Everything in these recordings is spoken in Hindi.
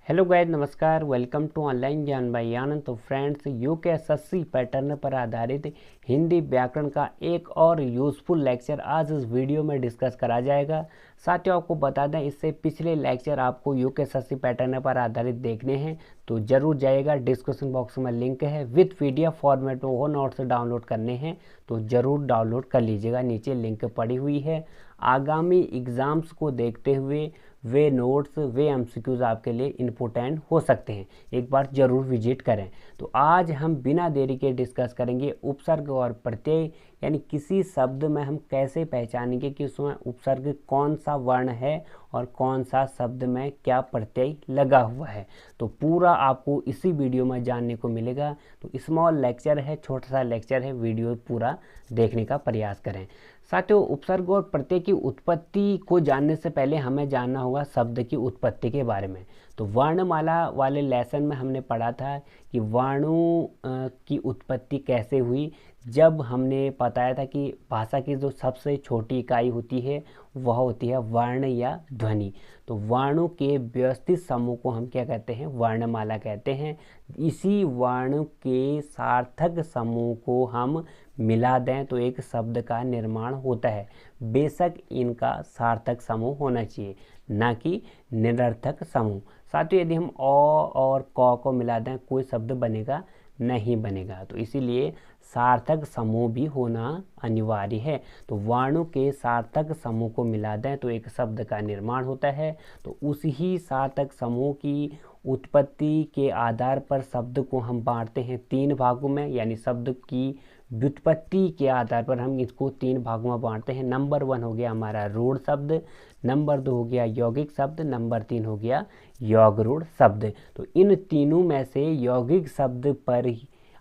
हेलो गाइस, नमस्कार। वेलकम टू ऑनलाइन ज्ञान बाई आनंद। तो फ्रेंड्स, यूकेएसएससी पैटर्न पर आधारित हिंदी व्याकरण का एक और यूज़फुल लेक्चर आज इस वीडियो में डिस्कस करा जाएगा। साथियों, आपको बता दें, इससे पिछले लेक्चर आपको यूकेएसएससी पैटर्न पर आधारित देखने हैं तो जरूर जाइएगा। डिस्क्रिप्शन बॉक्स में लिंक है, विथ पीडीएफ फॉर्मेट में वो नोट्स डाउनलोड करने हैं तो ज़रूर डाउनलोड कर लीजिएगा। नीचे लिंक पड़ी हुई है। आगामी एग्ज़ाम्स को देखते हुए वे नोट्स, वे एमसीक्यूज आपके लिए इम्पोर्टेंट हो सकते हैं, एक बार जरूर विजिट करें। तो आज हम बिना देरी के डिस्कस करेंगे उपसर्ग और प्रत्यय, यानी किसी शब्द में हम कैसे पहचानेंगे कि उसमें उपसर्ग कौन सा वर्ण है और कौन सा शब्द में क्या प्रत्यय लगा हुआ है। तो पूरा आपको इसी वीडियो में जानने को मिलेगा। तो स्मॉल लेक्चर है, छोटा सा लेक्चर है, वीडियो पूरा देखने का प्रयास करें। साथियों, उपसर्ग और प्रत्यय की उत्पत्ति को जानने से पहले हमें जानना होगा शब्द की उत्पत्ति के बारे में। तो वर्णमाला वाले लेसन में हमने पढ़ा था कि वर्णों की उत्पत्ति कैसे हुई। जब हमने बताया था कि भाषा की जो सबसे छोटी इकाई होती है वह होती है वर्ण या ध्वनि। तो वर्णों के व्यवस्थित समूह को हम क्या कहते हैं? वर्णमाला कहते हैं। इसी वर्ण के सार्थक समूह को हम मिला दें तो एक शब्द का निर्माण होता है। बेशक इनका सार्थक समूह होना चाहिए, ना कि निरर्थक समूह। साथियों, यदि हम अ और क को मिला दें कोई शब्द बनेगा नहीं बनेगा। तो इसीलिए सार्थक समूह भी होना अनिवार्य है। तो वर्णों के सार्थक समूह को मिला दें तो एक शब्द का निर्माण होता है। तो उसी सार्थक समूह की उत्पत्ति के आधार पर शब्द को हम बांटते हैं तीन भागों में, यानी शब्द की व्युत्पत्ति के आधार पर हम इसको तीन भागों में बांटते हैं। नंबर 1 हो गया हमारा रूढ़ शब्द, नंबर 2 हो गया यौगिक शब्द, नंबर 3 हो गया यौगरूढ़ शब्द। तो इन तीनों में से यौगिक शब्द पर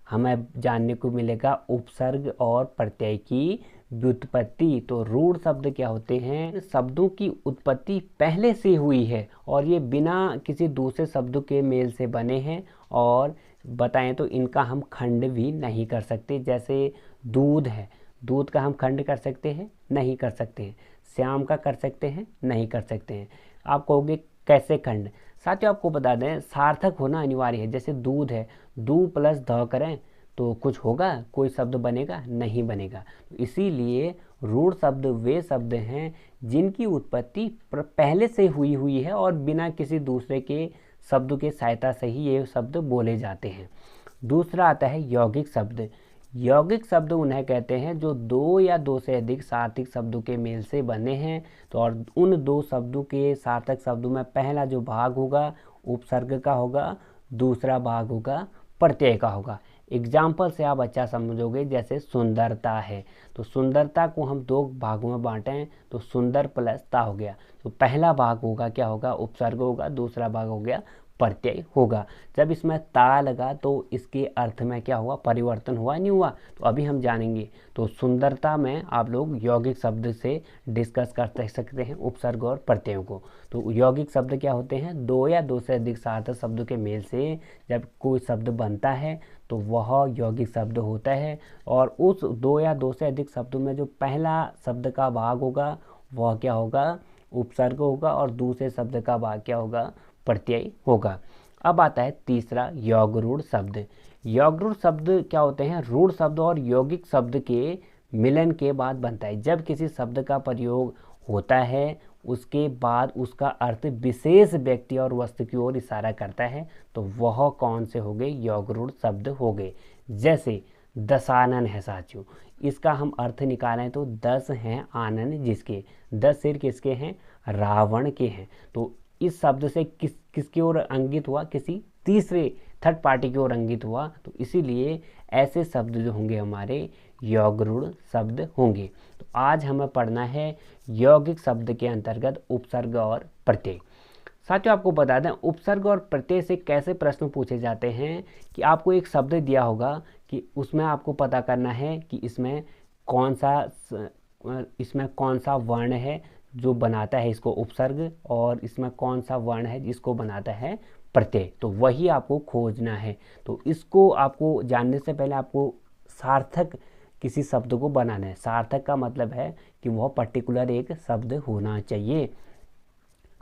हमें जानने को मिलेगा उपसर्ग और प्रत्यय की व्युत्पत्ति। तो रूढ़ शब्द क्या होते हैं? शब्दों की उत्पत्ति पहले से हुई है और ये बिना किसी दूसरे शब्दों के मेल से बने हैं, और बताएं तो इनका हम खंड भी नहीं कर सकते। जैसे दूध है, दूध का हम खंड कर सकते हैं? नहीं कर सकते हैं। श्याम का कर सकते हैं? नहीं कर सकते हैं। आप कहोगे कैसे खंड? साथियों, आपको बता दें, सार्थक होना अनिवार्य है। जैसे दूध है, दू प्लस ध करें तो कुछ होगा? कोई शब्द बनेगा? नहीं बनेगा। इसीलिए रूढ़ शब्द वे शब्द हैं जिनकी उत्पत्ति पहले से हुई है और बिना किसी दूसरे के शब्दों के सहायता से ही ये शब्द बोले जाते हैं। दूसरा आता है यौगिक शब्द। यौगिक शब्द उन्हें कहते हैं जो दो या दो से अधिक सार्थक शब्दों के मेल से बने हैं। तो और उन दो शब्दों के सार्थक शब्दों में पहला जो भाग होगा उपसर्ग का होगा, दूसरा भाग होगा प्रत्यय का होगा। एग्जाम्पल से आप अच्छा समझोगे। जैसे सुंदरता है, तो सुंदरता को हम दो भागों में बांटें तो सुंदर प्लस ता हो गया। तो पहला भाग होगा क्या होगा? उपसर्ग होगा, दूसरा भाग हो गया प्रत्यय होगा। जब इसमें ता लगा तो इसके अर्थ में क्या हुआ? परिवर्तन हुआ, नहीं हुआ? तो अभी हम जानेंगे। तो सुंदरता में आप लोग यौगिक शब्द से डिस्कस कर सकते हैं उपसर्ग और प्रत्ययों को। तो यौगिक शब्द क्या होते हैं? दो या दो से अधिक सार्थक शब्दों के मेल से जब कोई शब्द बनता है तो वह यौगिक शब्द होता है। और उस दो या दो से अधिक शब्दों में जो पहला शब्द का भाग होगा वह क्या होगा? उपसर्ग होगा, और दूसरे शब्द का भाग क्या होगा? प्रत्यय होगा। अब आता है तीसरा यौगरूढ़ शब्द। यौगरूढ़ शब्द क्या होते हैं? रूढ़ शब्द और यौगिक शब्द के मिलन के बाद बनता है। जब किसी शब्द का प्रयोग होता है उसके बाद उसका अर्थ विशेष व्यक्ति और वस्तु की ओर इशारा करता है तो वह कौन से हो गए? यौगरूढ़ शब्द हो गए। जैसे दशानन है साथियों, इसका हम अर्थ निकालें तो 10 हैं आनन जिसके, 10 सिर किसके हैं? रावण के हैं। तो इस शब्द से किसकी ओर अंकित हुआ? किसी तीसरे थर्ड पार्टी की ओर अंकित हुआ। तो इसीलिए ऐसे शब्द जो होंगे हमारे यौगरूढ़ शब्द होंगे। तो आज हमें पढ़ना है यौगिक शब्द के अंतर्गत उपसर्ग और प्रत्यय। साथियों, आपको बता दें उपसर्ग और प्रत्यय से कैसे प्रश्न पूछे जाते हैं कि आपको एक शब्द दिया होगा कि उसमें आपको पता करना है कि इसमें कौन सा वर्ण है जो बनाता है इसको उपसर्ग, और इसमें कौन सा वर्ण है जिसको बनाता है प्रत्यय। तो वही आपको खोजना है। तो इसको आपको जानने से पहले आपको सार्थक किसी शब्द को बनाना है। सार्थक का मतलब है कि वह पर्टिकुलर एक शब्द होना चाहिए।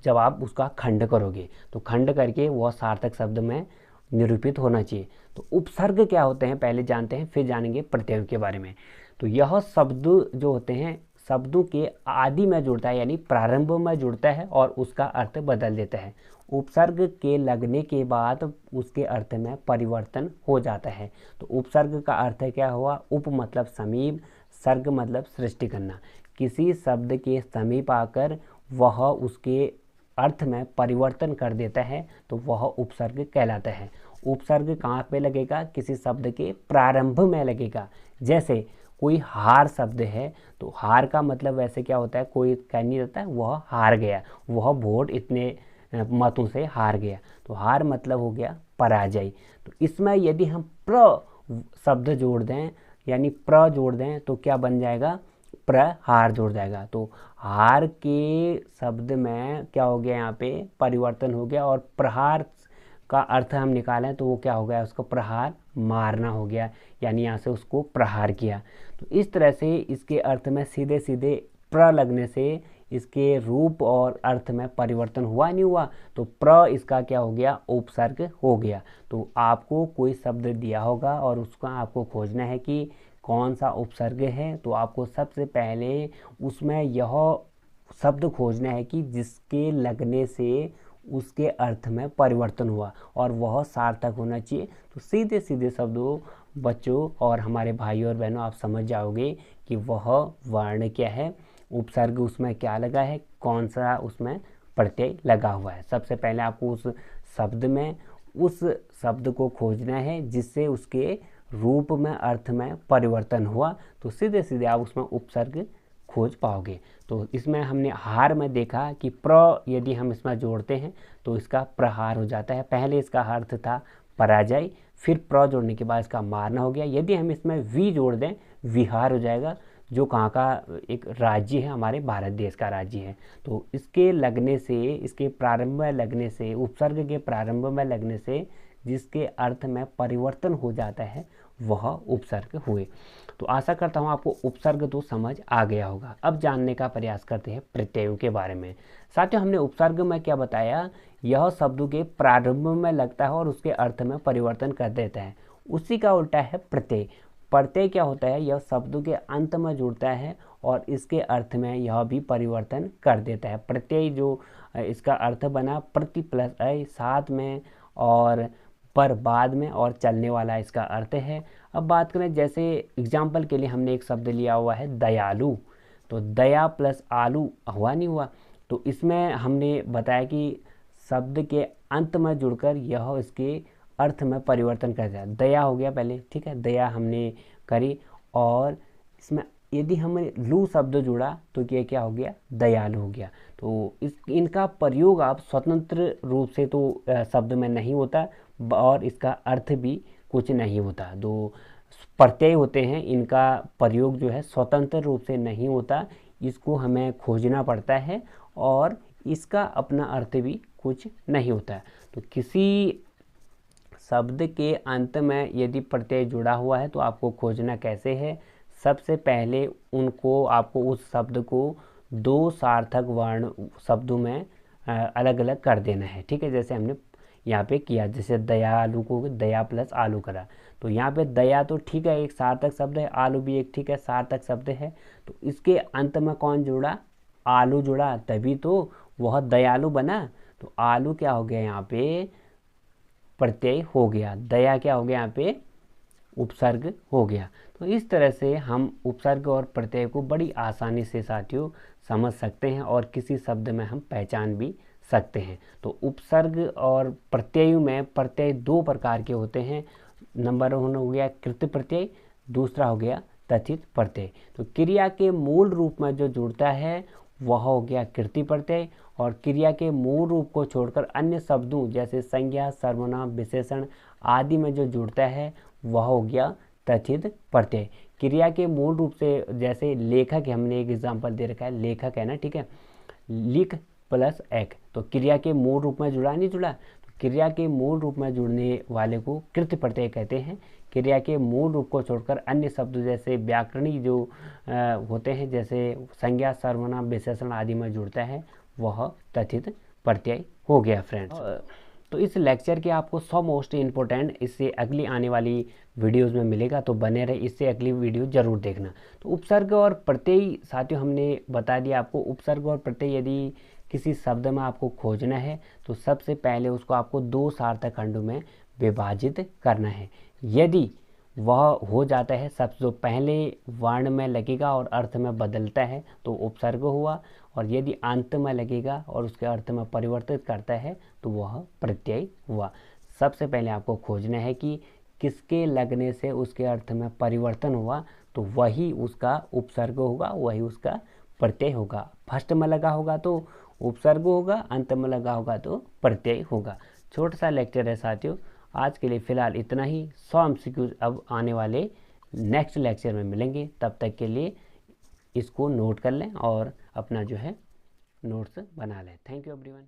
जब आप उसका खंड करोगे तो खंड करके वह सार्थक शब्द में निरूपित होना चाहिए। तो उपसर्ग क्या होते हैं पहले जानते हैं, फिर जानेंगे प्रत्ययों के बारे में। तो यह शब्द जो होते हैं शब्दों के आदि में जुड़ता है, यानी प्रारंभ में जुड़ता है और उसका अर्थ बदल देता है। उपसर्ग के लगने के बाद उसके अर्थ में परिवर्तन हो जाता है। तो उपसर्ग का अर्थ क्या हुआ? उप मतलब समीप, सर्ग मतलब सृष्टि करना। किसी शब्द के समीप आकर वह उसके अर्थ में परिवर्तन कर देता है तो वह उपसर्ग कहलाता है। उपसर्ग कहाँ पे लगेगा? किसी शब्द के प्रारंभ में लगेगा। जैसे कोई हार शब्द है तो हार का मतलब वैसे क्या होता है? कोई कह नहीं रहता है वह हार गया, वह वोट इतने मतों से हार गया। तो हार मतलब हो गया पराजय। तो इसमें यदि हम प्र शब्द जोड़ दें, यानी प्र जोड़ दें तो क्या बन जाएगा? प्रहार जोड़ जाएगा। तो हार के शब्द में क्या हो गया? यहाँ पे परिवर्तन हो गया, और प्रहार का अर्थ हम निकालें तो वो क्या हो गया? उसको प्रहार मारना हो गया, यानी यहाँ से उसको प्रहार किया। तो इस तरह से इसके अर्थ में सीधे सीधे प्र लगने से इसके रूप और अर्थ में परिवर्तन हुआ नहीं हुआ? तो प्र इसका क्या हो गया? उपसर्ग हो गया। तो आपको कोई शब्द दिया होगा और उसका आपको खोजना है कि कौन सा उपसर्ग है। तो आपको सबसे पहले उसमें यह शब्द खोजना है कि जिसके लगने से उसके अर्थ में परिवर्तन हुआ और वह सार्थक होना चाहिए। तो सीधे सीधे शब्दों बच्चों और हमारे भाइयों और बहनों आप समझ जाओगे कि वह वर्ण क्या है, उपसर्ग उसमें क्या लगा है, कौन सा उसमें प्रत्यय लगा हुआ है। सबसे पहले आपको उस शब्द में उस शब्द को खोजना है जिससे उसके रूप में अर्थ में परिवर्तन हुआ। तो सीधे सीधे आप उसमें उपसर्ग खोज पाओगे। तो इसमें हमने हार में देखा कि प्र यदि हम इसमें जोड़ते हैं तो इसका प्रहार हो जाता है। पहले इसका अर्थ था पराजय, फिर प्र जोड़ने के बाद इसका मारना हो गया। यदि हम इसमें वी जोड़ दें विहार हो जाएगा, जो कहाँ का एक राज्य है, हमारे भारत देश का राज्य है। तो इसके लगने से, इसके प्रारंभ में लगने से, उपसर्ग के प्रारंभ में लगने से जिसके अर्थ में परिवर्तन हो जाता है वह उपसर्ग हुए। तो आशा करता हूँ आपको उपसर्ग तो समझ आ गया होगा। अब जानने का प्रयास करते हैं प्रत्ययों के बारे में। साथियों, हमने उपसर्ग में क्या बताया? यह शब्दों के प्रारंभ में लगता है और उसके अर्थ में परिवर्तन कर देता है। उसी का उल्टा है प्रत्यय। प्रत्यय क्या होता है? यह शब्दों के अंत में जुड़ता है और इसके अर्थ में यह भी परिवर्तन कर देता है। प्रत्यय जो इसका अर्थ बना प्रति प्लस अय, साथ में और पर बाद में और चलने वाला इसका अर्थ है। अब बात करें, जैसे एग्जाम्पल के लिए हमने एक शब्द लिया हुआ है दयालु। तो दया प्लस आलू हुआ नहीं हुआ? तो इसमें हमने बताया कि शब्द के अंत में जुड़कर यह इसके अर्थ में परिवर्तन कर जाए। दया हो गया पहले, ठीक है, दया हमने करी, और इसमें यदि हमने लू शब्द जुड़ा तो ये क्या हो गया? दयालु हो गया। तो इनका प्रयोग आप स्वतंत्र रूप से तो शब्द में नहीं होता और इसका अर्थ भी कुछ नहीं होता। जो प्रत्यय होते हैं इनका प्रयोग जो है स्वतंत्र रूप से नहीं होता, इसको हमें खोजना पड़ता है और इसका अपना अर्थ भी कुछ नहीं होता। तो किसी शब्द के अंत में यदि प्रत्यय जुड़ा हुआ है तो आपको खोजना कैसे है? सबसे पहले उनको आपको उस शब्द को दो सार्थक वर्ण शब्दों में अलग अलग कर देना है, ठीक है। जैसे हमने यहाँ पे किया, जैसे दयालु को दया प्लस आलू करा, तो यहाँ पे दया तो ठीक है एक सार्थक शब्द है, आलू भी एक ठीक है सार्थक शब्द है। तो इसके अंत में कौन जुड़ा? आलू जुड़ा, तभी तो वह दयालु बना। तो आलू क्या हो गया? यहाँ पे प्रत्यय हो गया। दया क्या हो गया? यहाँ पे उपसर्ग हो गया। तो इस तरह से हम उपसर्ग और प्रत्यय को बड़ी आसानी से साथियों समझ सकते हैं और किसी शब्द में हम पहचान भी सकते हैं। तो उपसर्ग और प्रत्यय में प्रत्यय दो प्रकार के होते हैं। नंबर 1 हो गया कृत प्रत्यय, दूसरा हो गया तथित प्रत्यय। तो क्रिया के मूल रूप में जो जुड़ता है वह हो गया कृति प्रत्यय, और क्रिया के मूल रूप को छोड़कर अन्य शब्दों जैसे संज्ञा, सर्वनाम, विशेषण आदि में जो जुड़ता है वह हो गया तथित प्रत्यय। क्रिया के मूल रूप से, जैसे लेखक, हमने एक एग्जांपल दे रखा है, लेखक है ना, ठीक है, लिख प्लस एक, तो क्रिया के मूल रूप में जुड़ा नहीं जुड़ा? तो क्रिया के मूल रूप में जुड़ने वाले को कृत प्रत्यय कहते हैं। क्रिया के मूल रूप को छोड़कर अन्य शब्द जैसे व्याकरणी जो होते हैं, जैसे संज्ञा, सर्वनाम, विशेषण आदि में जुड़ता है वह तथित प्रत्यय हो गया फ्रेंड्स। तो इस लेक्चर के आपको 100 मोस्ट इम्पोर्टेंट इससे अगली आने वाली वीडियोस में मिलेगा, तो बने रहे, इससे अगली वीडियो ज़रूर देखना। तो उपसर्ग और प्रत्यय साथियों हमने बता दिया आपको। उपसर्ग और प्रत्यय यदि किसी शब्द में आपको खोजना है तो सबसे पहले उसको आपको 2 सार्थक खंडों में विभाजित करना है। यदि वह हो जाता है, सब जो पहले वर्ण में लगेगा और अर्थ में बदलता है तो उपसर्ग हुआ, और यदि अंत में लगेगा और उसके अर्थ में परिवर्तित करता है तो वह प्रत्यय हुआ। सबसे पहले आपको खोजना है कि किसके लगने से उसके अर्थ में परिवर्तन हुआ, तो वही उसका उपसर्ग होगा, वही उसका प्रत्यय होगा। फर्स्ट में लगा होगा तो उपसर्ग होगा, अंत में लगा होगा तो प्रत्यय होगा। छोटा सा लेक्चर है साथियों, आज के लिए फ़िलहाल इतना ही। 100 MCQ अब आने वाले नेक्स्ट लेक्चर में मिलेंगे, तब तक के लिए इसको नोट कर लें और अपना जो है नोट्स बना लें। Thank you everyone.